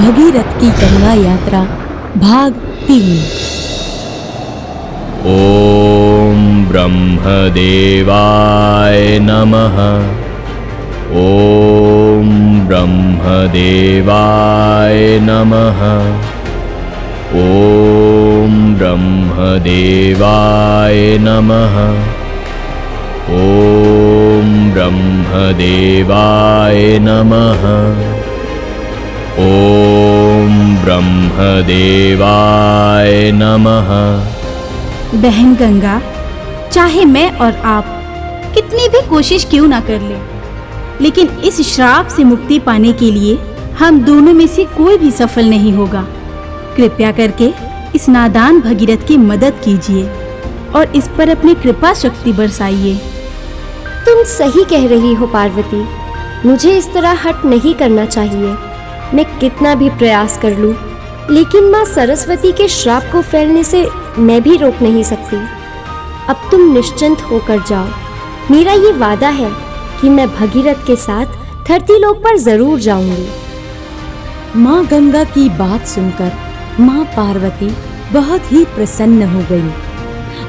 भगीरथ की गंगा यात्रा भाग 3। ओम ब्रह्मदेवाय नमः। ओम ब्रह्मदेवाय नमः। ओम ब्रह्मदेवाय नमः। ओम ब्रह्मदेवाय नमः। ओम ब्रह्मदेवाय नमः। बहन गंगा, चाहे मैं और आप कितनी भी कोशिश क्यों ना कर ले, लेकिन इस श्राप से मुक्ति पाने के लिए हम दोनों में से कोई भी सफल नहीं होगा। कृपया करके इस नादान भगीरथ की मदद कीजिए और इस पर अपनी कृपा शक्ति बरसाइए। तुम सही कह रही हो पार्वती, मुझे इस तरह हट नहीं करना चाहिए। मैं कितना भी प्रयास कर लूं, लेकिन माँ सरस्वती के श्राप को फैलने से मैं भी रोक नहीं सकती। अब तुम निश्चिंत होकर जाओ। मेरा ये वादा है कि मैं भगीरथ के साथ धरती लोक पर जरूर जाऊंगी। माँ गंगा की बात सुनकर माँ पार्वती बहुत ही प्रसन्न हो गई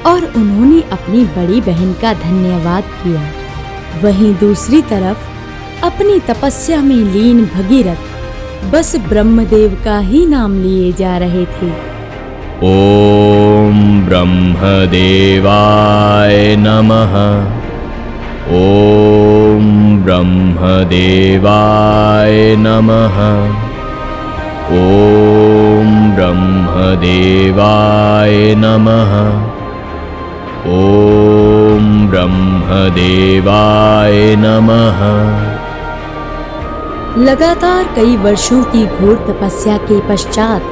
और उन्होंने अपनी बड़ी बहन का धन्यवाद किया। वहीं दूसरी तरफ अपनी तपस्या में लीन भगीरथ बस ब्रह्मदेव का ही नाम लिए जा रहे थे। ओम ब्रह्मदेवाय नमः। ओम ब्रह्मदेवाय नमः। ओम ब्रह्मदेवाय नमः। ओम ब्रह्मदेवाय नमः। लगातार कई वर्षों की घोर तपस्या के पश्चात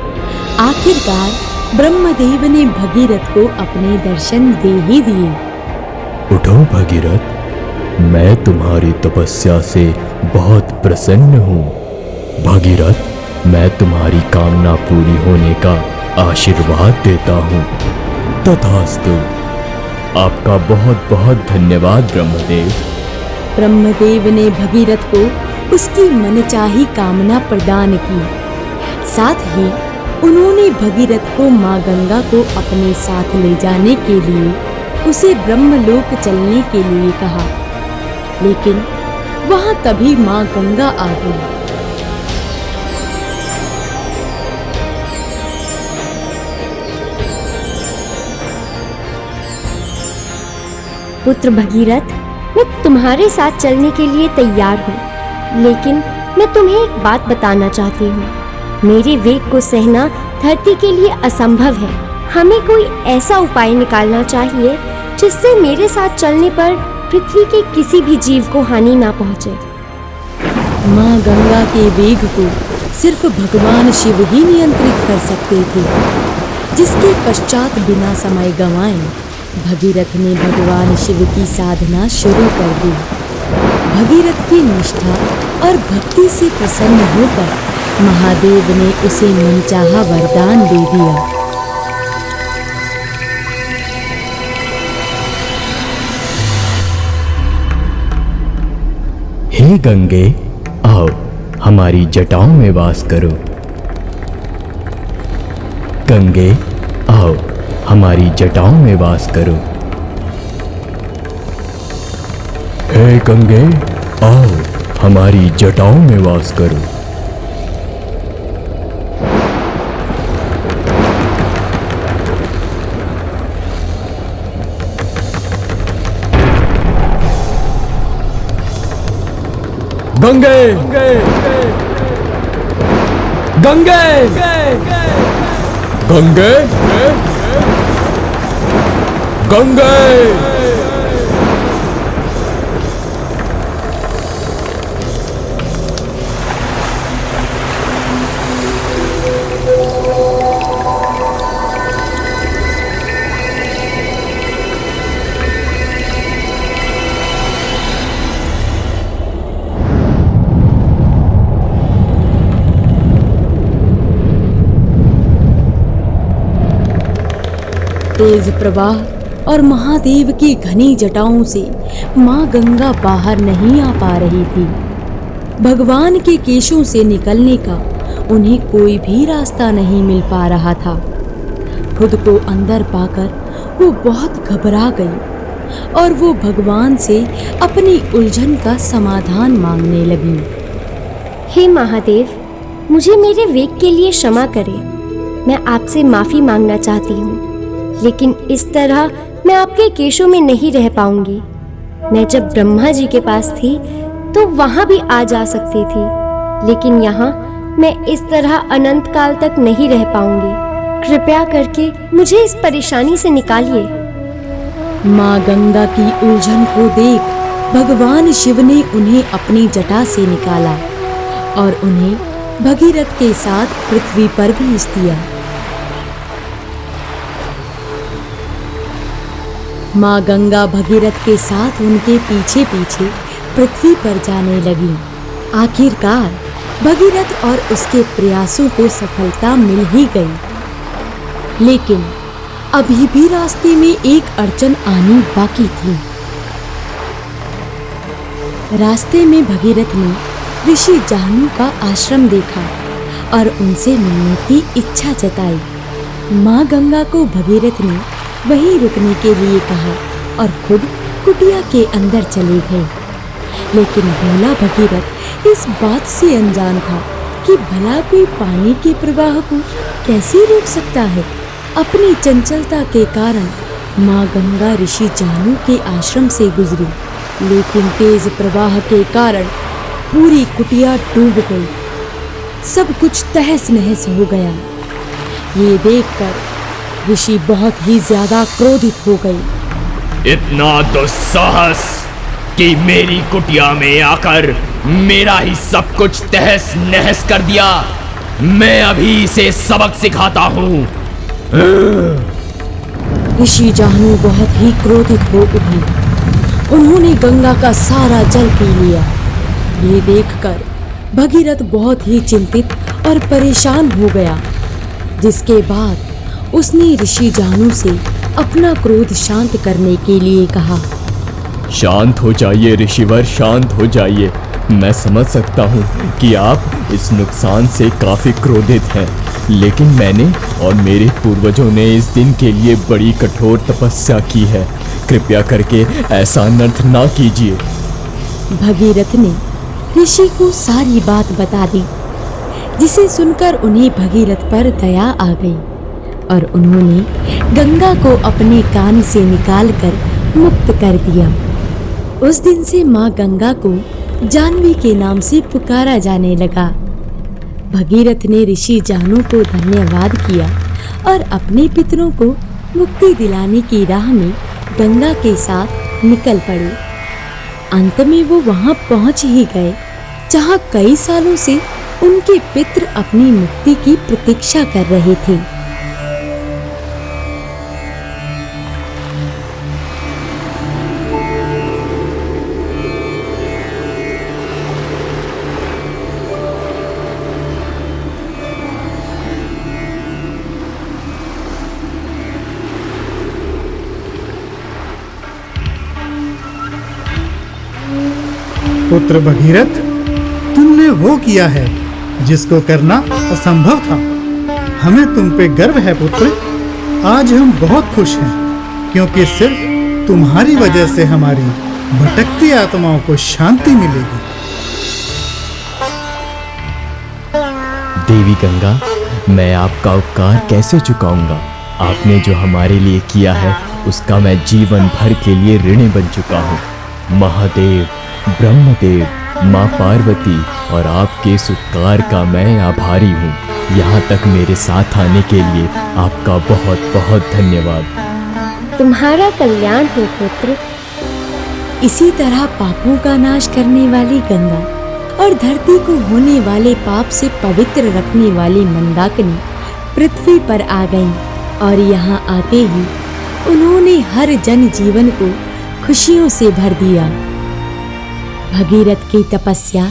आखिरकार ब्रह्मदेव ने भगीरथ को अपने दर्शन दे ही दिए। उठो भगीरथ, मैं तुम्हारी तपस्या से बहुत प्रसन्न हूँ। भगीरथ, मैं तुम्हारी कामना पूरी होने का आशीर्वाद देता हूँ। तथास्तु। आपका बहुत बहुत धन्यवाद ब्रह्मदेव। ब्रह्मदेव ने भगीरथ को उसकी मनचाही कामना प्रदान की। साथ ही उन्होंने भगीरथ को माँ गंगा को अपने साथ ले जाने के लिए उसे ब्रह्मलोक चलने के लिए कहा, लेकिन वहां तभी माँ गंगा आ गई। पुत्र भगीरथ, मैं तुम्हारे साथ चलने के लिए तैयार हूँ, लेकिन मैं तुम्हें एक बात बताना चाहती हूँ। मेरे वेग को सहना धरती के लिए असंभव है। हमें कोई ऐसा उपाय निकालना चाहिए जिससे मेरे साथ चलने पर पृथ्वी के किसी भी जीव को हानि ना पहुँचे। माँ गंगा के वेग को सिर्फ भगवान शिव ही नियंत्रित कर सकते थे, जिसके पश्चात बिना समय गंवाए भगीरथ ने भगवान शिव की साधना शुरू कर दी। भगीरथ की निष्ठा और भक्ति से प्रसन्न होकर महादेव ने उसे मनचाहा वरदान दे दिया। हे गंगे, आओ हमारी जटाओं में वास करो। गंगे, आओ हमारी जटाओं में वास करो। हे गंगे, आओ हमारी जटाओं में वास करो। गंगे, गंगे, गंगे, गंगे। तेज प्रवाह और महादेव की घनी जटाओं से माँ गंगा बाहर नहीं आ पा रही थी। भगवान के केशों से निकलने का उन्हें कोई भी रास्ता नहीं मिल पा रहा था। खुद को अंदर पाकर वो बहुत घबरा गई और वो भगवान से अपनी उलझन का समाधान मांगने लगी। हे महादेव, मुझे मेरे वेग के लिए क्षमा करें। मैं आपसे माफ़ी मांगना चाहती हूँ, लेकिन इस तरह मैं आपके केशों में नहीं रह पाऊंगी। मैं जब ब्रह्मा जी के पास थी तो वहाँ भी आ जा सकती थी, लेकिन यहाँ मैं इस तरह अनंत काल तक नहीं रह पाऊंगी। कृपया करके मुझे इस परेशानी से निकालिए। माँ गंगा की उलझन को देख भगवान शिव ने उन्हें अपनी जटा से निकाला और उन्हें भगीरथ के साथ पृथ्वी पर भेज दिया। माँ गंगा भगीरथ के साथ उनके पीछे पीछे पृथ्वी पर जाने लगी। आखिरकार भगीरथ और उसके प्रयासों को सफलता मिल ही गई, लेकिन अभी भी रास्ते में एक अड़चन आनी बाकी थी। रास्ते में भगीरथ ने ऋषि जाहनु का आश्रम देखा और उनसे मिलने की इच्छा जताई। माँ गंगा को भगीरथ ने वहीं रुकने के लिए कहा और खुद कुटिया के अंदर चले गए। लेकिन भोला भगीरथ इस बात से अनजान था कि भला कोई पानी के प्रवाह को कैसे रोक सकता है। अपनी चंचलता के कारण माँ गंगा ऋषि जाहनु के आश्रम से गुजरी, लेकिन तेज प्रवाह के कारण पूरी कुटिया डूब गई। सब कुछ तहस नहस हो गया। ये देखकर ऋषि बहुत ही ज्यादा क्रोधित हो गई। इतना दुस्साहस कि मेरी कुटिया में आकर मेरा ही सब कुछ तहस नहस कर दिया। मैं अभी इसे सबक सिखाता हूँ। ऋषि जाहनु बहुत ही क्रोधित हो उठे। उन्होंने गंगा का सारा जल पी लिया। ये देखकर भगीरथ बहुत ही चिंतित और परेशान हो गया, जिसके बाद उसने ऋषि जाहनु से अपना क्रोध शांत करने के लिए कहा। शांत हो जाइए ऋषिवर, शांत हो जाइए। मैं समझ सकता हूँ कि आप इस नुकसान से काफी क्रोधित हैं, लेकिन मैंने और मेरे पूर्वजों ने इस दिन के लिए बड़ी कठोर तपस्या की है। कृपया करके ऐसा अनर्थ ना कीजिए। भगीरथ ने ऋषि को सारी बात बता दी, जिसे सुनकर उन्हें भगीरथ पर दया आ गई और उन्होंने गंगा को अपने कान से निकालकर मुक्त कर दिया। उस दिन से माँ गंगा को जाह्नवी के नाम से पुकारा जाने लगा। भगीरथ ने ऋषि जाहनु को धन्यवाद किया और अपने पितरों को मुक्ति दिलाने की राह में गंगा के साथ निकल पड़े। अंत में वो वहां पहुंच ही गए जहां कई सालों से उनके पितृ अपनी मुक्ति की प्रतीक्षा कर रहे थे। पुत्र भगीरथ, तुमने वो किया है जिसको करना असंभव था। हमें तुम पे गर्व है पुत्र। आज हम बहुत खुश हैं, क्योंकि सिर्फ तुम्हारी वजह से हमारी भटकती आत्माओं को शांति मिलेगी। देवी गंगा, मैं आपका उपकार कैसे चुकाऊंगा। आपने जो हमारे लिए किया है उसका मैं जीवन भर के लिए ऋणी बन चुका हूँ। महादेव, ब्रह्मदेव, माँ पार्वती और आपके सुत्कार का मैं आभारी हूँ। यहाँ तक मेरे साथ आने के लिए आपका बहुत बहुत धन्यवाद। तुम्हारा कल्याण हो पुत्र। इसी तरह पापों का नाश करने वाली गंगा और धरती को होने वाले पाप से पवित्र रखने वाली मंदाकिनी पृथ्वी पर आ गईं और यहाँ आते ही उन्होंने हर जन जीवन को खुशियों से भर दिया। भगीरथ की तपस्या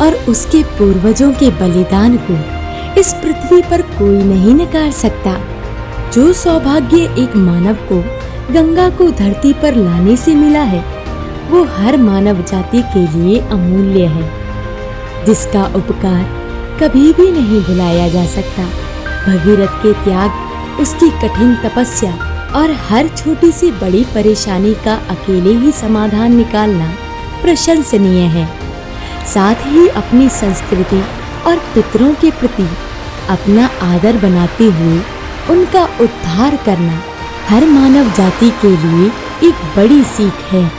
और उसके पूर्वजों के बलिदान को इस पृथ्वी पर कोई नहीं नकार सकता। जो सौभाग्य एक मानव को गंगा को धरती पर लाने से मिला है, वो हर मानव जाति के लिए अमूल्य है। जिसका उपकार कभी भी नहीं भुलाया जा सकता। भगीरथ के त्याग, उसकी कठिन तपस्या और हर छोटी सी बड़ी परेशानी का अकेले ही समाधान निकालना प्रशंसनीय है। साथ ही अपनी संस्कृति और पितरों के प्रति अपना आदर बनाते हुए उनका उद्धार करना हर मानव जाति के लिए एक बड़ी सीख है।